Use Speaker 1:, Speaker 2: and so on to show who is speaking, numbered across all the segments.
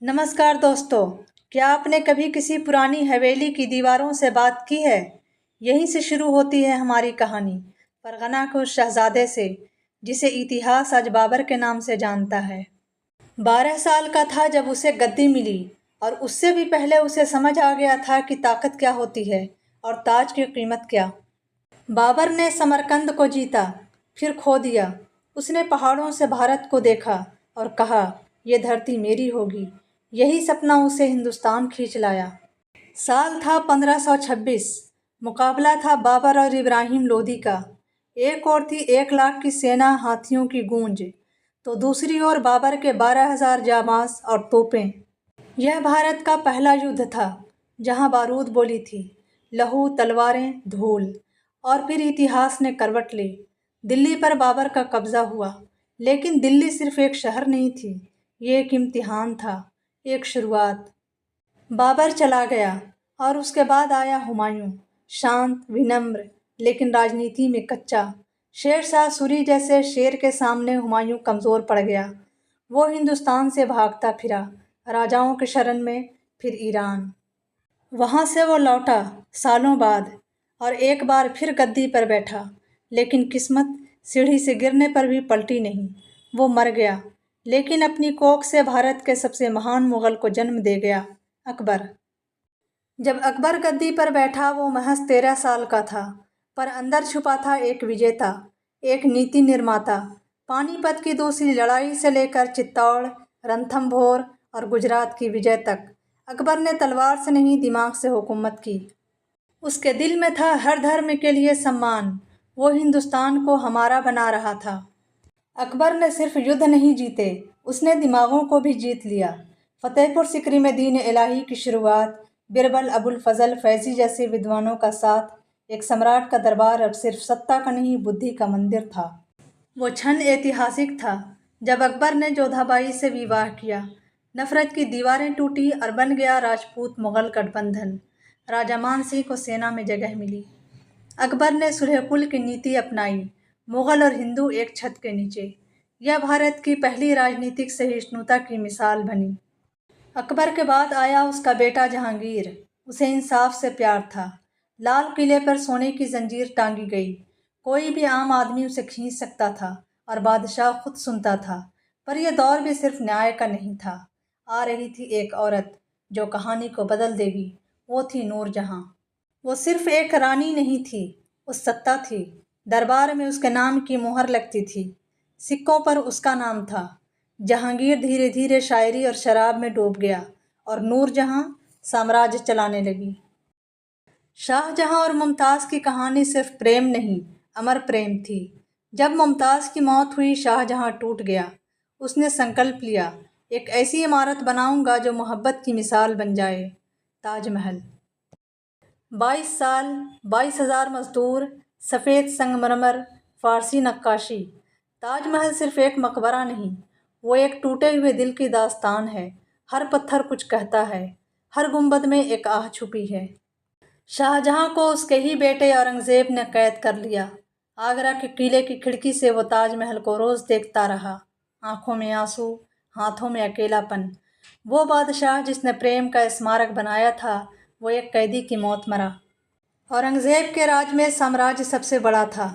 Speaker 1: नमस्कार दोस्तों। क्या आपने कभी किसी पुरानी हवेली की दीवारों से बात की है? यहीं से शुरू होती है हमारी कहानी, फरगना के उस शहजादे से जिसे इतिहास आज बाबर के नाम से जानता है। 12 साल का था जब उसे गद्दी मिली, और उससे भी पहले उसे समझ आ गया था कि ताकत क्या होती है और ताज की कीमत क्या। बाबर ने समरकंद को जीता, फिर खो दिया। उसने पहाड़ों से भारत को देखा और कहा, ये धरती मेरी होगी। यही सपना उसे हिंदुस्तान खींच लाया। साल था 1526। मुकाबला था बाबर और इब्राहिम लोदी का। एक ओर थी 1 लाख की सेना, हाथियों की गूंज, तो दूसरी ओर बाबर के 12,000 जामास और तोपें। यह भारत का पहला युद्ध था, जहां बारूद बोली थी, लहू, तलवारें, धूल। और फिर इतिहास ने करवट ली। दिल्ली पर बाबर का कब्जा हुआ, लेकिन दिल्ली सिर्फ एक शहर नहीं थी, ये एक इम्तिहान था, एक शुरुआत। बाबर चला गया और उसके बाद आया हुमायूं, शांत, विनम्र, लेकिन राजनीति में कच्चा। शेर शाह सूरी जैसे शेर के सामने हुमायूं कमज़ोर पड़ गया। वो हिंदुस्तान से भागता फिरा, राजाओं के शरण में, फिर ईरान। वहाँ से वो लौटा सालों बाद, और एक बार फिर गद्दी पर बैठा। लेकिन किस्मत सीढ़ी से गिरने पर भी पलटी नहीं। वो मर गया, लेकिन अपनी कोख से भारत के सबसे महान मुगल को जन्म दे गया, अकबर। जब अकबर गद्दी पर बैठा वो महज 13 साल का था, पर अंदर छुपा था एक विजेता, एक नीति निर्माता। पानीपत की दूसरी लड़ाई से लेकर चित्तौड़, रणथंभौर और गुजरात की विजय तक अकबर ने तलवार से नहीं, दिमाग से हुकूमत की। उसके दिल में था हर धर्म के लिए सम्मान। वो हिंदुस्तान को हमारा बना रहा था। अकबर ने सिर्फ युद्ध नहीं जीते, उसने दिमागों को भी जीत लिया। फतेहपुर सिकरी में दीन इलाही की शुरुआत, बिरबल, अबुल फजल, फैजी जैसे विद्वानों का साथ। एक सम्राट का दरबार अब सिर्फ सत्ता का नहीं, बुद्धि का मंदिर था। वो क्षण ऐतिहासिक था जब अकबर ने जोधाबाई से विवाह किया। नफरत की दीवारें टूटी और बन गया राजपूत मुगल गठबंधन। राजा मान सिंह को सेना में जगह मिली। अकबर ने सुलह कुल की नीति अपनाई, मुगल और हिंदू एक छत के नीचे। यह भारत की पहली राजनीतिक सहिष्णुता की मिसाल बनी। अकबर के बाद आया उसका बेटा जहांगीर। उसे इंसाफ से प्यार था। लाल किले पर सोने की जंजीर टांगी गई, कोई भी आम आदमी उसे खींच सकता था, और बादशाह खुद सुनता था। पर यह दौर भी सिर्फ न्याय का नहीं था। आ रही थी एक औरत जो कहानी को बदल देगी। वो थी नूरजहां। वो सिर्फ एक रानी नहीं थी, वो सत्ता थी। दरबार में उसके नाम की मुहर लगती थी, सिक्कों पर उसका नाम था। जहांगीर धीरे धीरे शायरी और शराब में डूब गया, और नूरजहां साम्राज्य चलाने लगी। शाहजहां और मुमताज़ की कहानी सिर्फ प्रेम नहीं, अमर प्रेम थी। जब मुमताज़ की मौत हुई, शाहजहां टूट गया। उसने संकल्प लिया, एक ऐसी इमारत बनाऊंगा जो मोहब्बत की मिसाल बन जाए, ताजमहल। 22 साल, 22,000 मजदूर, सफ़ेद संगमरमर, फारसी नक्काशी। ताजमहल सिर्फ एक मकबरा नहीं, वो एक टूटे हुए दिल की दास्तान है। हर पत्थर कुछ कहता है, हर गुंबद में एक आह छुपी है। शाहजहां को उसके ही बेटे औरंगज़ेब ने कैद कर लिया। आगरा के किले की खिड़की से वो ताजमहल को रोज़ देखता रहा, आंखों में आंसू, हाथों में अकेलापन। वो बादशाह जिसने प्रेम का स्मारक बनाया था, वो एक कैदी की मौत मरा। औरंगज़ेब के राज में साम्राज्य सबसे बड़ा था।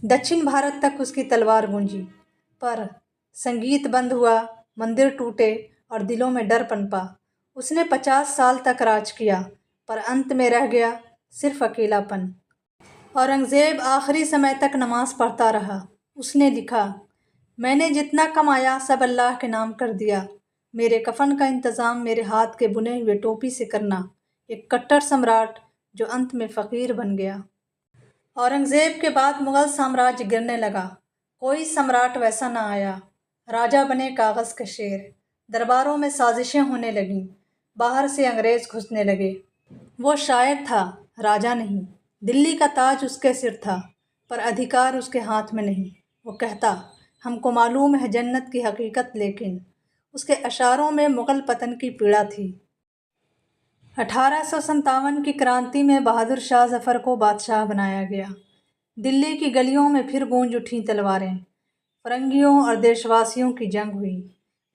Speaker 1: दक्षिण भारत तक उसकी तलवार गूंजी, पर संगीत बंद हुआ, मंदिर टूटे और दिलों में डर पनपा। उसने 50 साल तक राज किया, पर अंत में रह गया सिर्फ अकेलापन। औरंगज़ेब आखिरी समय तक नमाज पढ़ता रहा। उसने लिखा, मैंने जितना कमाया सब अल्लाह के नाम कर दिया। मेरे कफन का इंतज़ाम मेरे हाथ के बुने हुए टोपी से करना। एक कट्टर सम्राट जो अंत में फ़कीर बन गया। औरंगज़ेब के बाद मुग़ल साम्राज्य गिरने लगा। कोई सम्राट वैसा ना आया। राजा बने कागज़ के शेर। दरबारों में साजिशें होने लगीं, बाहर से अंग्रेज़ घुसने लगे। वो शायर था, राजा नहीं। दिल्ली का ताज उसके सिर था, पर अधिकार उसके हाथ में नहीं। वो कहता, हमको मालूम है जन्नत की हकीकत, लेकिन उसके अशारों में मुग़ल पतन की पीड़ा थी। 1857 की क्रांति में बहादुर शाह जफ़र को बादशाह बनाया गया। दिल्ली की गलियों में फिर गूंज उठी तलवारें। फरंगियों और देशवासियों की जंग हुई,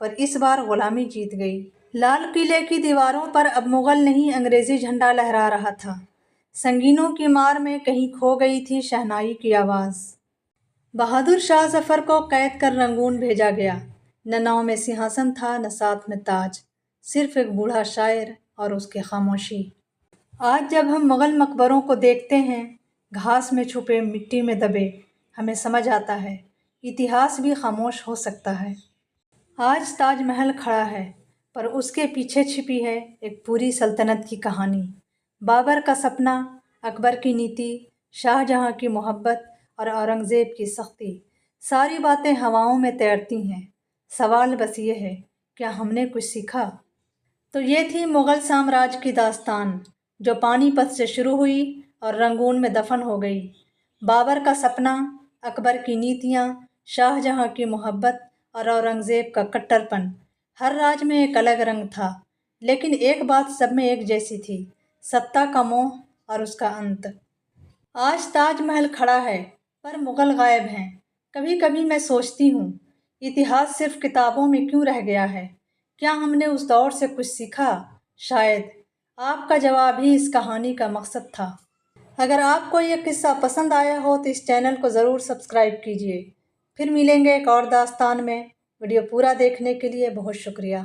Speaker 1: पर इस बार ग़ुलामी जीत गई, لال قلعے کی دیواروں پر اب مغل نہیں انگریزی جھنڈا لہرا رہا تھا۔ سنگینوں کی مار میں کہیں کھو گئی تھی شہنائی کی آواز۔ بہادر شاہ ظفر کو قید کر رنگون بھیجا گیا۔ نہ ناؤ میں سنہاسن تھا نہ ساتھ میں تاج، صرف ایک بوڑھا شاعر اور اس کی خاموشی۔ آج جب ہم مغل مقبروں کو دیکھتے ہیں، گھاس میں چھپے، مٹی میں دبے، ہمیں سمجھ آتا ہے اتہاس بھی خاموش ہو سکتا ہے۔ آج تاج محل کھڑا ہے، پر اس کے پیچھے چھپی ہے ایک پوری سلطنت کی کہانی۔ بابر کا سپنا، اکبر کی نیتی، شاہ جہاں کی محبت اور اورنگزیب کی سختی، ساری باتیں ہواؤں میں تیرتی ہیں۔ سوال بس یہ ہے، کیا ہم نے کچھ سیکھا؟ تو یہ تھی مغل سامراج کی داستان، جو پانی پت سے شروع ہوئی اور رنگون میں دفن ہو گئی۔ بابر کا سپنا، اکبر کی نیتیاں، شاہ جہاں کی محبت اور اورنگزیب کا کٹر پن، ہر راج میں ایک الگ رنگ تھا، لیکن ایک بات سب میں ایک جیسی تھی: سطح کا موہ اور اس کا انت۔ آج تاج محل کھڑا ہے، پر مغل غائب ہیں۔ کبھی کبھی میں سوچتی ہوں، اتہاس صرف کتابوں میں کیوں رہ گیا ہے؟ کیا ہم نے اس دور سے کچھ سیکھا؟ شاید آپ کا جواب ہی اس کہانی کا مقصد تھا۔ اگر آپ کو یہ قصہ پسند آیا ہو تو اس چینل کو ضرور سبسکرائب کیجیے۔ پھر ملیں گے ایک اور داستان میں۔ ویڈیو پورا دیکھنے کے لیے بہت شکریہ۔